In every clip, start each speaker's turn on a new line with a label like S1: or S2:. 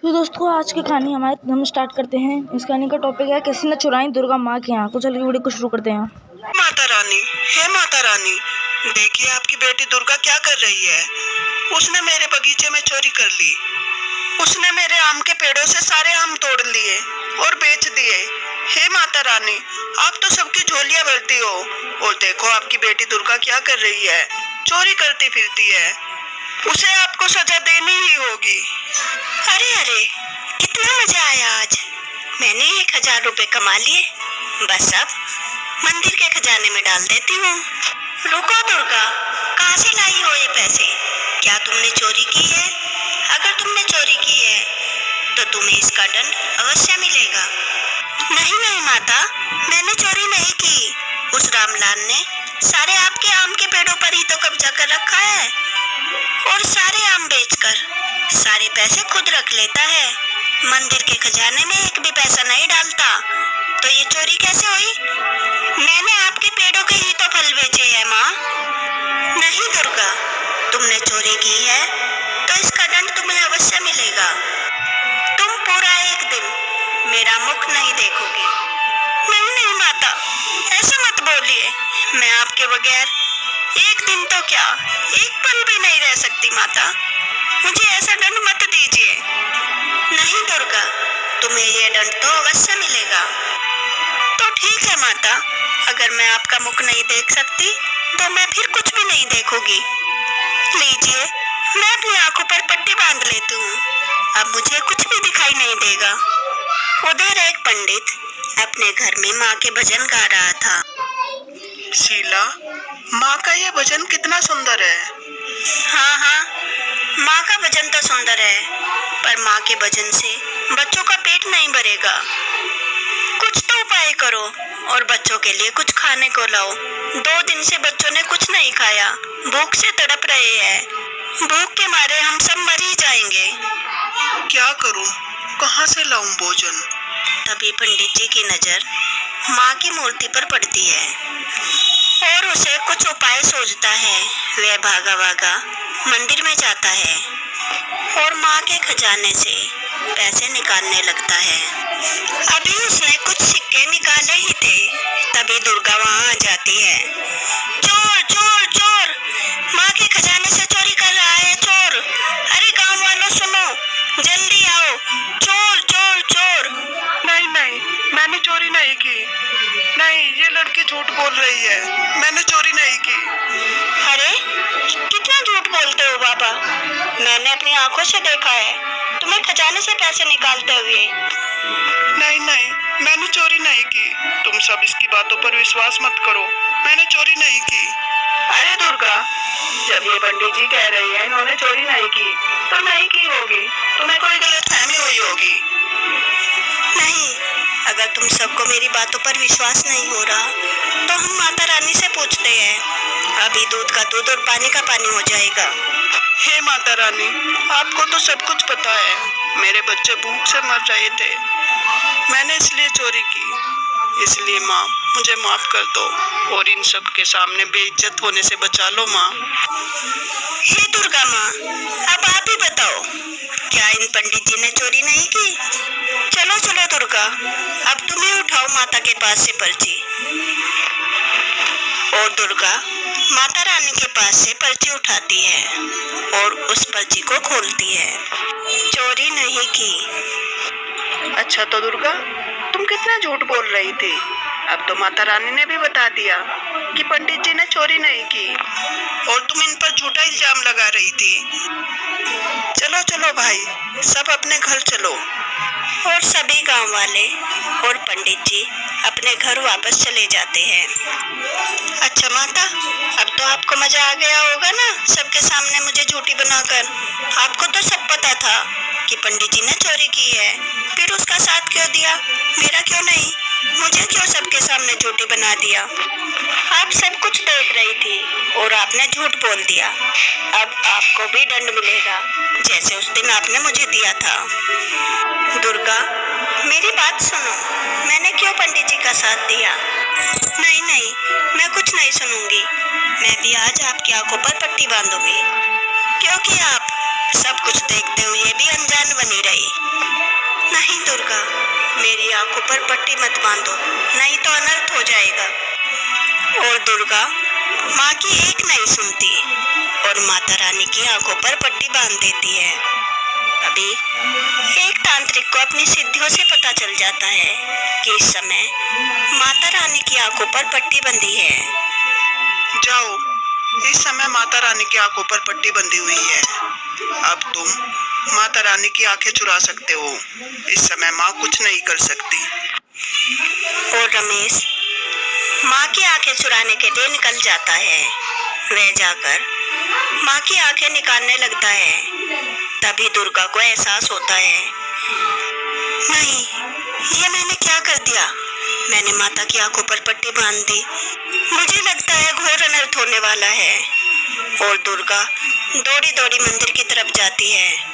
S1: तो दोस्तों आज की कहानी हम स्टार्ट करते हैं। इस कहानी का टॉपिक है किसी ने चुराई दुर्गा माँ की आँख। तो चलिए वीडियो को शुरू करते हैं।
S2: माता रानी, हे माता रानी, देखिए आपकी बेटी दुर्गा क्या कर रही है। उसने मेरे बगीचे में चोरी कर ली। उसने मेरे आम के पेड़ों से सारे आम तोड़ लिए और बेच दिए। हे माता रानी, आप तो सबकी झोलियां भरती हो और देखो आपकी बेटी दुर्गा क्या कर रही है, चोरी करती फिरती है। उसे आपको सजा देनी ही होगी।
S3: अरे अरे, कितना मजा आया आज। मैंने 1000 रुपए कमा लिए। बस अब मंदिर के खजाने में डाल देती हूँ। रुको दुर्गा, कहाँ से लाई हो ये पैसे? क्या तुमने चोरी की है? अगर तुमने चोरी की है तो तुम्हें इसका दंड अवश्य मिलेगा। नहीं नहीं माता, मैंने चोरी नहीं की। उस रामलाल ने सारे आपके आम के पेड़ों पर ही तो कब्जा कर रखा है और सारे आम बेचकर सारे पैसे खुद रख लेता है। मंदिर के खजाने में एक भी पैसा नहीं डालता। तो ये चोरी कैसे हुई? मैंने आपके पेड़ों के ही तो फल बेचे हैं माँ। नहीं दुर्गा, तुमने चोरी की है तो इसका दंड तुम्हें अवश्य मिलेगा। तुम पूरा एक दिन मेरा मुख नहीं देखोगे। नहीं नहीं माता, ऐसा मत बोलिए। मैं आपके बगैर एक दिन तो क्या, एक पल भी नहीं रह सकती माता। मुझे ऐसा दंड मत दीजिए। नहीं दुर्गा, तुम्हें ये दंड तो अवश्य मिलेगा। तो ठीक है माता, अगर मैं आपका मुख नहीं देख सकती तो मैं फिर कुछ भी नहीं देखूंगी। लीजिए, मैं अपनी आंखों पर पट्टी बांध लेती हूँ। अब मुझे कुछ भी दिखाई नहीं देगा। उधर एक पंडित अपने घर में माँ के भजन गा रहा था।
S2: शीला, माँ का ये भजन कितना सुंदर है।
S3: हाँ हाँ, माँ का भजन तो सुंदर है, पर माँ के भजन से बच्चों का पेट नहीं भरेगा। कुछ तो उपाय करो और बच्चों के लिए कुछ खाने को लाओ। 2 दिन से बच्चों ने कुछ नहीं खाया, भूख से तड़प रहे हैं। भूख के मारे हम सब मर ही जाएंगे।
S2: क्या करूं, कहाँ से लाऊं भोजन?
S3: तभी पंडित जी की नजर माँ की मूर्ति पर पड़ती है और उसे कुछ उपाय सूझता है। वह भागा भागा मंदिर में जाता है और माँ के खजाने से पैसे निकालने लगता है। अभी उसने कुछ सिक्के निकाले ही थे, तभी दुर्गा वहाँ आ जाती है। चोर चोर चोर, माँ के खजाने से चोरी कर रहा है चोर। अरे गांव वालों सुनो, जल्दी आओ, चोर चोर चोर।
S2: नहीं नहीं, मैंने चोरी नहीं की। नहीं, ये लड़की झूठ बोल रही है, मैंने चोरी नहीं की।
S3: अरे कितना झूठ बोलते हो बाबा, मैंने अपनी आंखों से देखा है तुम्हें खजाने से पैसे निकालते हुए।
S2: नहीं नहीं, मैंने चोरी नहीं की। तुम सब इसकी बातों पर विश्वास मत करो, मैंने चोरी नहीं की। अरे दुर्गा, जब ये पंडित जी कह रही है इन्होंने चोरी नहीं की, तो नहीं की होगी। तुम्हें कोई गलतफहमी हुई होगी।
S3: नहीं, अगर तुम सबको मेरी बातों पर विश्वास नहीं हो रहा तो हम माता रानी से पूछते हैं। अभी दूध का दूध और पानी का पानी हो जाएगा।
S2: हे माता रानी, आपको तो सब कुछ पता है। मेरे बच्चे भूख से मर रहे थे, मैंने इसलिए चोरी की। इसलिए माँ, मुझे माफ कर दो और इन सब के सामने बेइज्जत होने से बचा लो माँ।
S3: हे दुर्गा माँ, अब आप ही बताओ, क्या इन पंडित जी ने चोरी नहीं की? चलो चलो दुर्गा, अब तुम ही उठाओ माता के पास से पर्ची। और दुर्गा माता रानी के पास से पर्ची उठाती है और उस पर्ची को खोलती है। चोरी नहीं की।
S2: अच्छा तो दुर्गा, तुम कितना झूठ बोल रही थी। अब तो माता रानी ने भी बता दिया कि पंडित जी ने चोरी नहीं की और तुम इन पर झूठा इल्जाम लगा रही थी। चलो चलो भाई, सब अपने घर चलो।
S3: और सभी गांव वाले और पंडित जी अपने घर वापस चले जाते हैं। अच्छा माता, अब तो आपको मजा आ गया होगा ना सबके सामने मुझे झूठी बनाकर। आपको तो सब पता था कि पंडित जी ने चोरी की है, फिर उसका साथ क्यों दिया? मेरा क्यों नहीं? मुझे क्यों सबके सामने झूठी बना दिया? आप सब कुछ देख रही थी और आपने झूठ बोल दिया। अब आपको भी दंड मिलेगा, जैसे उस दिन आपने मुझे दिया था। दुर्गा, मेरी बात सुनो, मैंने क्यों पंडित जी का साथ दिया? नहीं नहीं, मैं कुछ नहीं सुनूंगी। मैं भी आज आपकी आंखों पर पट्टी बांधूंगी, क्योंकि आप सब कुछ देखते हुए भी अनजान बनी रही। आंखों पर पट्टी मत बांधो, नहीं तो अनर्थ हो जाएगा। और दुर्गा माँ की एक नहीं सुनती और माता रानी की आंखों पर पट्टी बांध देती है। अभी एक तांत्रिक को अपनी सिद्धियों से पता चल जाता है कि इस समय माता रानी की आंखों पर पट्टी बंधी है।
S2: जाओ, इस समय माता रानी की आंखों पर पट्टी बंधी हुई है। अब तुम माता रानी की आंखें चुरा सकते हो। इस समय माँ कुछ नहीं कर सकती।
S3: और रमेश माँ की आंखें चुराने के लिए निकल जाता है। वह जाकर माँ की आंखें निकालने लगता है। तभी दुर्गा को एहसास होता है, नहीं, ये मैंने क्या कर दिया। मैंने माता की आंखों पर पट्टी बांध दी। मुझे लगता है घोर अनर्थ होने वाला है। और दुर्गा दौड़ी दौड़ी मंदिर की तरफ जाती है।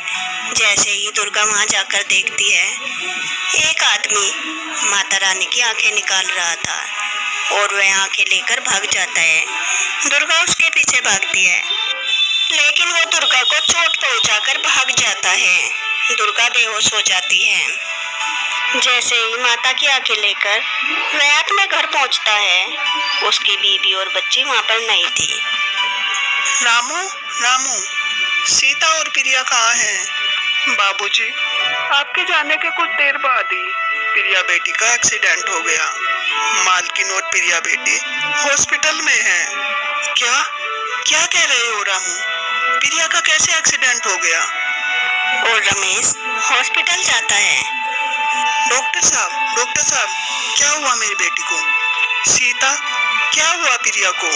S3: जैसे ही दुर्गा वहां जाकर देखती है, एक आदमी माता रानी की आंखें निकाल रहा था और वह आंखें लेकर भाग जाता है। दुर्गा उसके पीछे भागती है, लेकिन वो दुर्गा को चोट पहुंचाकर भाग जाता है। दुर्गा बेहोश हो जाती है। जैसे ही माता की आंखें लेकर वह अपने घर पहुंचता है, उसकी बीवी और बच्ची वहां पर नहीं थी।
S2: रामू, रामू, सीता और प्रिया कहाँ हैं? बाबूजी, आपके जाने के कुछ देर बाद ही प्रिया बेटी का एक्सीडेंट हो गया। मालकिन और प्रिया बेटी हॉस्पिटल में हैं। क्या क्या कह रहे हो रामू? प्रिया का कैसे एक्सीडेंट हो गया?
S3: और रमेश हॉस्पिटल जाता है।
S2: डॉक्टर साहब, क्या हुआ मेरी बेटी को? सीता, क्या हुआ प्रिया को?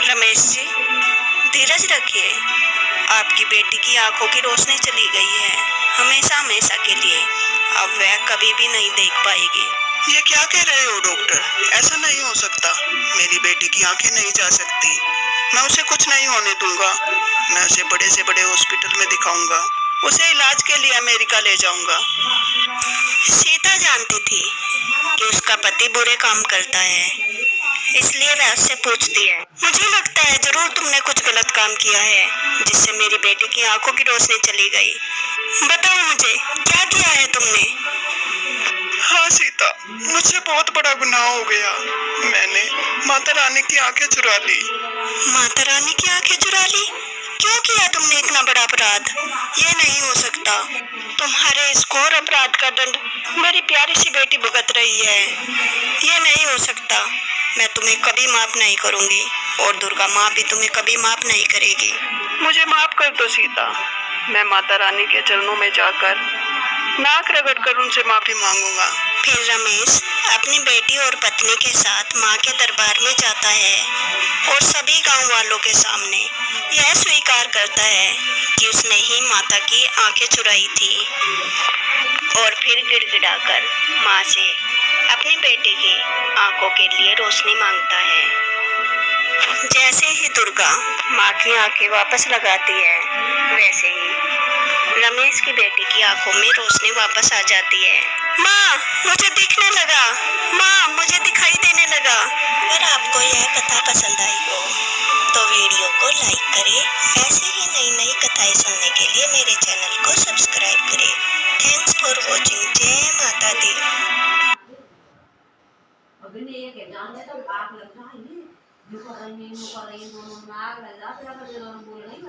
S3: रमेश जी, धीरज रखिए। आपकी बेटी की आंखों की रोशनी चली गई है, हमेशा हमेशा के लिए। अब वह कभी भी नहीं देख पाएगी।
S2: ये क्या कह रहे हो डॉक्टर? ऐसा नहीं हो सकता। मेरी बेटी की आंखें नहीं जा सकती। मैं उसे कुछ नहीं होने दूंगा। मैं उसे बड़े से बड़े हॉस्पिटल में दिखाऊंगा। उसे इलाज के लिए अमेरिका ले जाऊंगा।
S3: सीता जानती थी कि उसका पति बुरे काम करता है, इसलिए वह उससे पूछती है, मुझे लगता है जरूर तुमने कुछ गलत काम किया है जिससे मेरी बेटी की आंखों की रोशनी चली गई। बताओ मुझे, क्या किया है तुमने?
S2: हाँ सीता, मुझसे बहुत बड़ा गुनाह हो गया। मैंने माता रानी की आंखें चुरा ली।
S3: माता रानी की आंखें चुरा ली? क्यों किया तुमने इतना बड़ा अपराध? ये नहीं हो सकता। तुम्हारे इस घोर अपराध का दंड मेरी प्यारी सी बेटी भुगत रही है। ये नहीं हो सकता। मैं तुम्हें कभी माफ नहीं करूंगी और दुर्गा माँ भी तुम्हें कभी माफ नहीं करेगी।
S2: मुझे माफ कर दो सीता। मैं माता रानी के चरणों में जाकर नाक रगड़ कर उनसे माफी मांगूंगा।
S3: फिर रमेश अपनी बेटी और पत्नी के साथ माँ के दरबार में जाता है और सभी गांव वालों के सामने यह स्वीकार करता है कि उसने ही माता की आंखें चुराई थी। और फिर गिड़गिड़ाकर माँ से अपनी बेटी की आंखों के लिए रोशनी मांगता है। जैसे ही दुर्गा माँ की आंखें वापस लगाती है, वैसे ही रमेश की बेटी की आंखों में रोशनी वापस आ जाती है। माँ, मुझे दिखने लगा। माँ, मुझे दिखाई देने लगा। अगर आपको यह कथा पसंद आई हो तो वीडियो को लाइक करें। ऐसे ही नई नई कथाएं सुनने के लिए मेरे चैनल को सब्सक्राइब करें। Thanks for watching. जय माता दी।
S4: दोनों नाग लगा, फिर दोनों बोल नहीं,